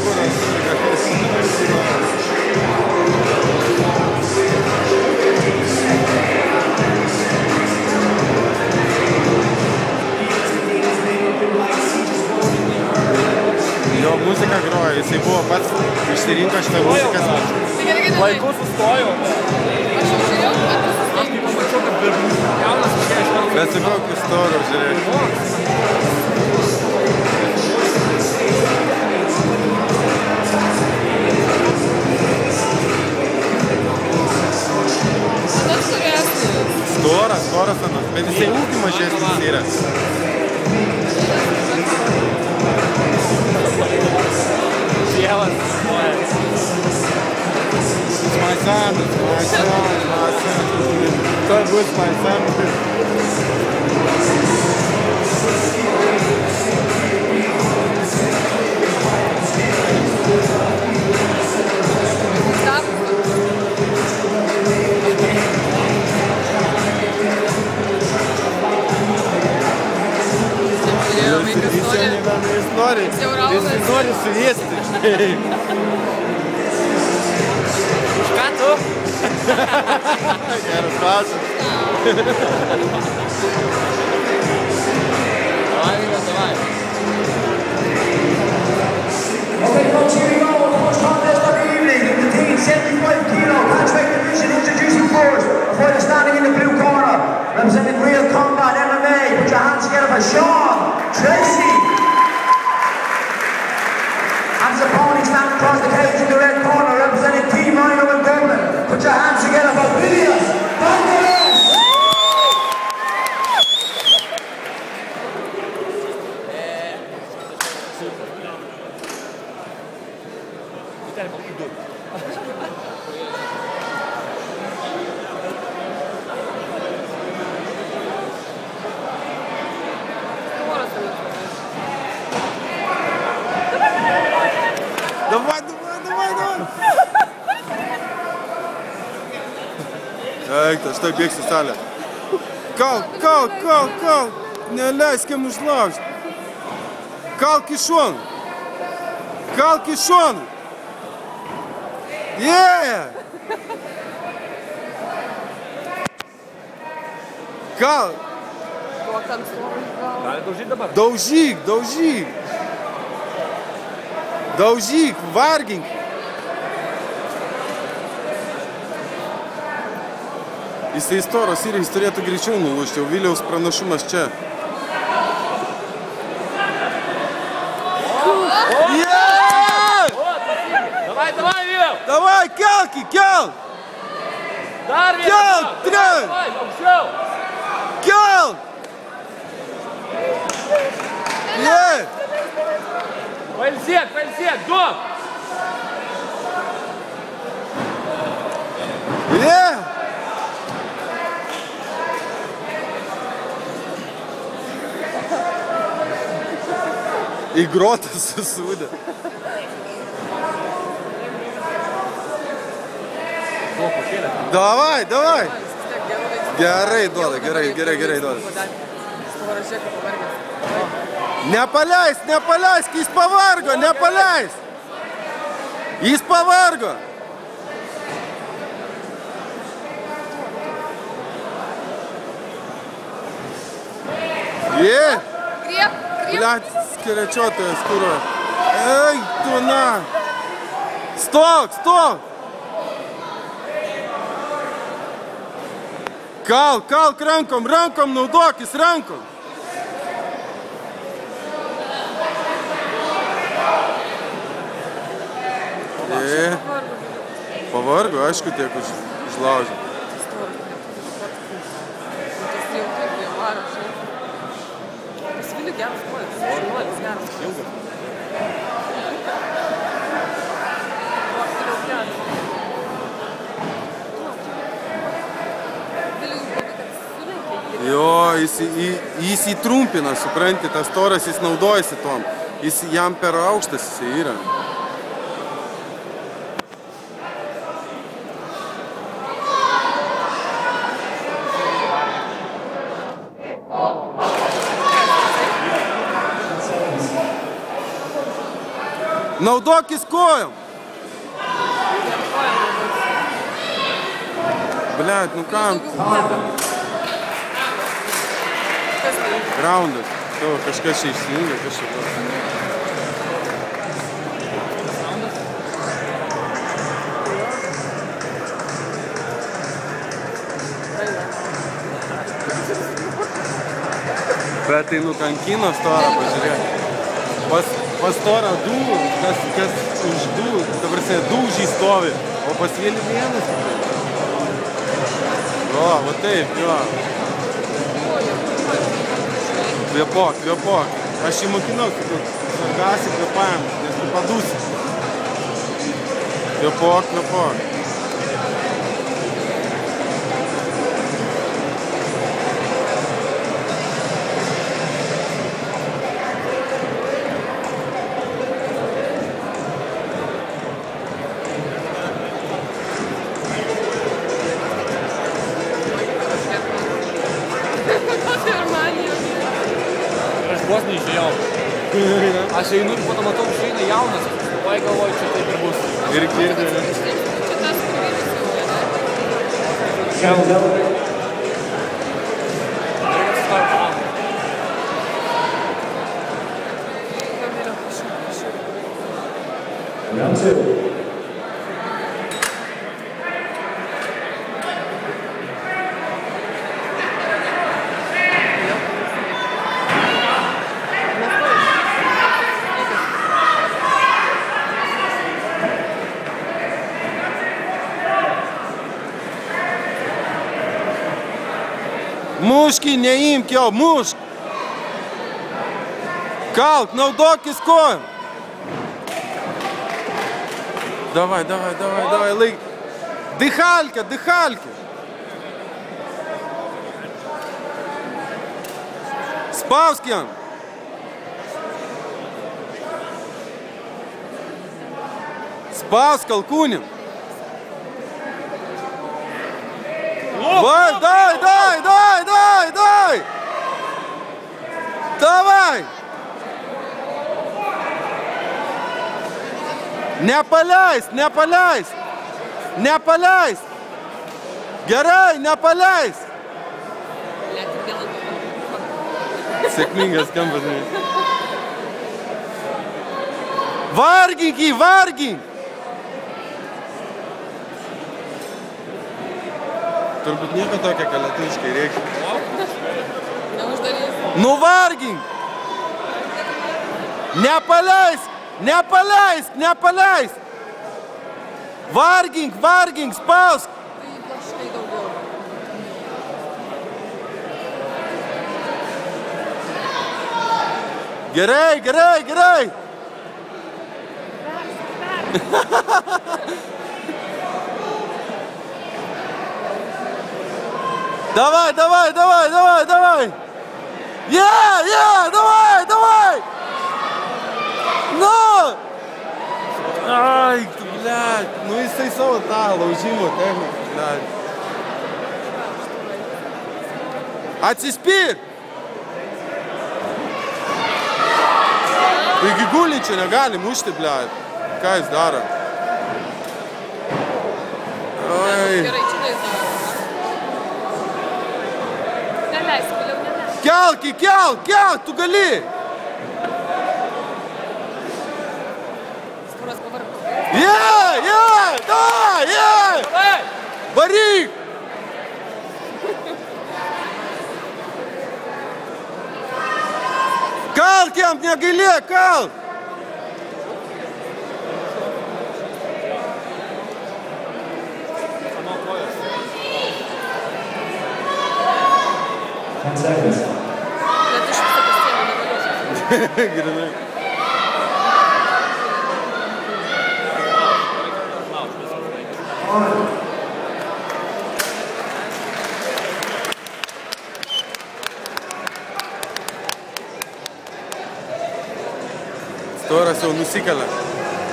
kuras. Jo muzika groja, jisai buvo pats išsirinko šitą muziką. Laiku sustojau. Aš jau žiūrėjau, bet tu sustojau. Aš kaip pamačiau, kad jaunas kažkas. Bet su kokiu storu, žiūrėk. Storas anas, bet jisai ūkį mažesnis yra. Dievas. My son. So good, my son. Jis nori suviesti. Už ką tu? Geras klausimas. Davai, Vyras, davai. Okay, folks, here we go. The first contest of the evening in the team 75 kilo catchweight division. Introducing first, a fighter standing in the blue corner, representing Real Combat MMA. Put your hands together for Sean Tracy. And his opponent standing across the cage in the red corner, representing Team Rhino in Dublin. Put your hands together for Vilnius Banderas. Давай. Eik, štai bėgsi salę. Kalk. Neleiskim užlaužti. Kalk į šoną. Yeah! Kalk. Gali daužyti dabar? Daužyk, vargink. Jisai storas ir jis turėtų greičiau nulūžti, jau Viliaus pranašumas čia. Yeah! Davai, Viliau! Davai, kelk! Dar vieną! Kelk, trenk! Davai, aukščiau! Kelk! Yeah! Pailsėk, duok! Yeah! Į grotą susūdė. Davai. Gerai duoda. Nepaleisk, jis pavargo, Jis pavargo. Yeah. Блядь, скорячётая скоро. Эй, туна. Стоп. Kalk rankom naudokis rankom. Pavargo, aišku, tiek užlaužė. Jo, jis įtrumpina, supranti, tas storas, jis naudojasi tom. Jam per aukštas jis yra. Naudokis kojom. Blet, nu kam. Raundas. Tavo kažkas čia išsijungia, kažkas čia. Bet tai nukankino storą, pažiūrėk. Pas storą du, kas už du, ta prasme, du už jį stovi, o pas vienį vienas. O, va taip, jo. Kvėpok, kvėpok. Aš jį mokinau, svarbiausia kvėpavimas, nes tu padūsi. Kvėpok, kvėpok. Vos neišėjau. Aš einu ir po to matau, išeina jaunas. Vai galvoju, čia taip ir bus. Ir girdė. Čia tas kūrybis jau, ne? Reikia atsistarti. Round two. Muški, neimk jau, mušk. Kalk, naudokis kojom. Давай, давай, давай, давай, laik. Дыхалька, дыхалька. Spausk jam. Spausk alkūnim. Vai, дай! Давай! Nepaleis! Gerai, nepaleis! Sėkmingas kampas. Vargink jį, vargink! Turbūt nieko tokia, ką lietuviškai reikia. Neuždarys. Nuvargink! Nepaleis! Vargink, spausk! Tai blaškai daugiau. Gerai! Давай! Давай! Nu! Ai, blėt, nu jisai savo tą laužimo techniką, blėt. Atsispirk! Taigi gulinčio negali mušti, blėt. Ką jis daro? Ai. Gerai, čia tai jis daro. Neleis, vėliau neleis. Kelk, tu gali! Skūras pavarko. Давай! Varyk! Kalk jam, negailėk, kalk! Bet iš viso pasiėmė nevaliu. Grinai. Storas jau nusikelia.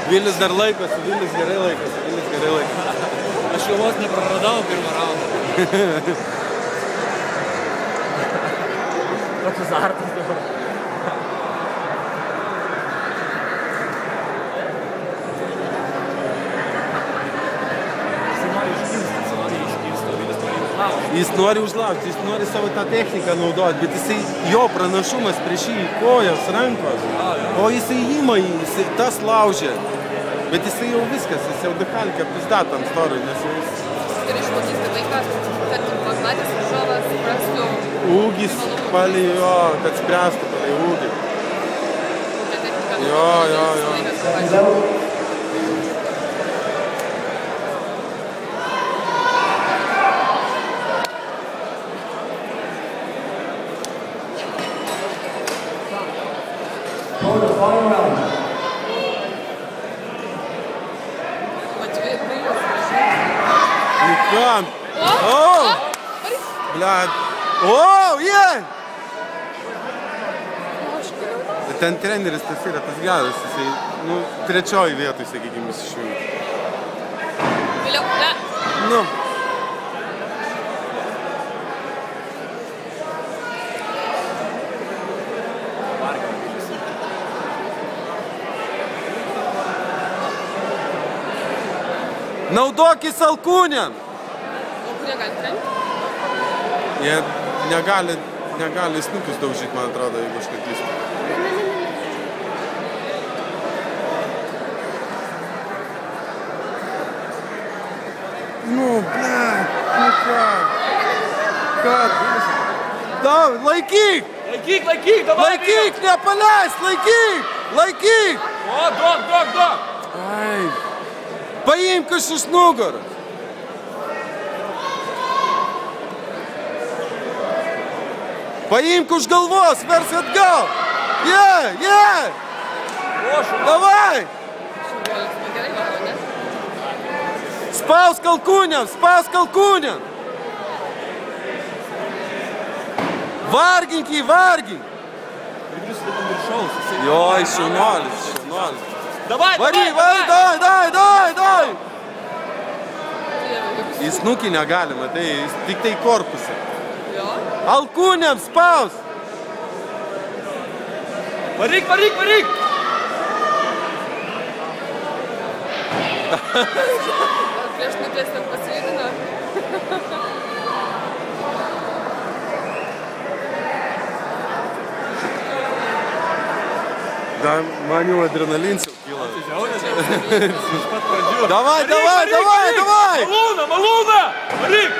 Vilis dar laikosi, Vilis gerai laikosi. Aš jau vos nepraradau pirmą raundą. Toks azartas dabar. Jis nori užlaužti, jis nori savo tą techniką naudoti, bet jisai, jo pranašumas prieš jį kojos, rankos, o jisai įma jį, jisai tas laužė. Bet jisai jau viskas, jis jau dekalkę pizdatą ant storui, nes jau jis... Ir išmokyti vaiką, kad pamatęs varžovas suprastų... Ūgis palei jo, kad spręstų palei ūgį. Jo. Никам! О! Блядь! О, yeah! Ten treneris tas yra, tas geras, jisai, nu, trečioji vietoj, sakykime, iš jų. Vėliau, ne. Nu. Naudokis alkūnėm! O kurie gali trenkti? Jie negali snukius daužyti, man atrodo, jeigu aš neklystu. Nu, blėt, nu ką? Davai, laikyk! Laikyk, davai! Laikyk, nepaleis, laikyk! O, duok! Ai, paimk iš nugaros. Paimk už galvos, vers atgal. Yeah! Davai! Gerai, manau, ne? Spausk alkūnėm! Vargink jį! Jo, šaunuolis. Davai! Dai! Jis snukį negalima, tai jis tik tai korpusą. Jo. Alkūnėm spaus! Varyk! Prieš nutiestam pasivydino. Da, man jau adrenalins jau kyla. Iš pat pradžių. Davai! Malūną! Varyk!